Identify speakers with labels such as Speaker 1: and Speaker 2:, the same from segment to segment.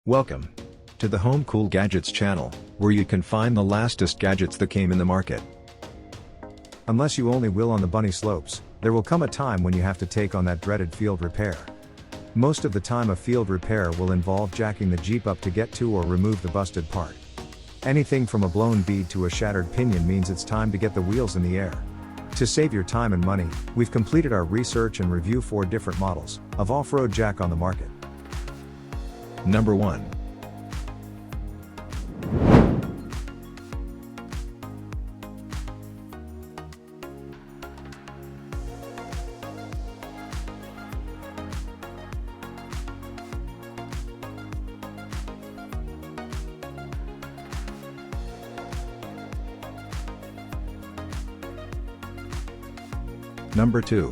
Speaker 1: Welcome to the Home Cool Gadgets channel, where you can find the lastest gadgets that came in the market. Unless you only will on the bunny slopes, there will come a time when you have to take on that dreaded field repair. Most of the time a field repair will involve jacking the Jeep up to get to or remove the busted part. Anything from a blown bead to a shattered pinion means it's time to get the wheels in the air. To save your time and money, we've completed our research and review 4 different models of off-road jack on the market. Number 1. Number 2.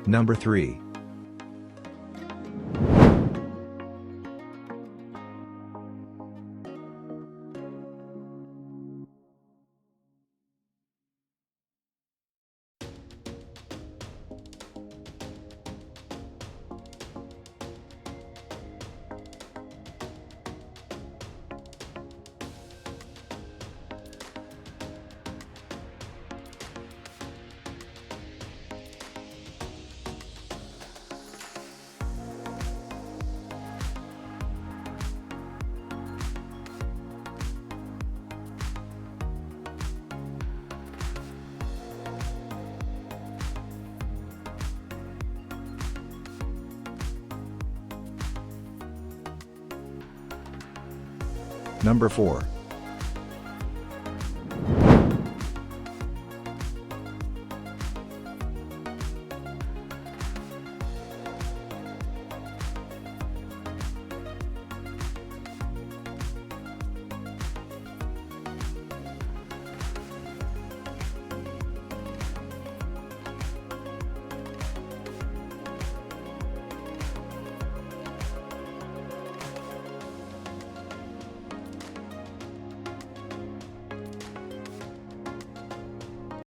Speaker 1: Number 3. Number 4.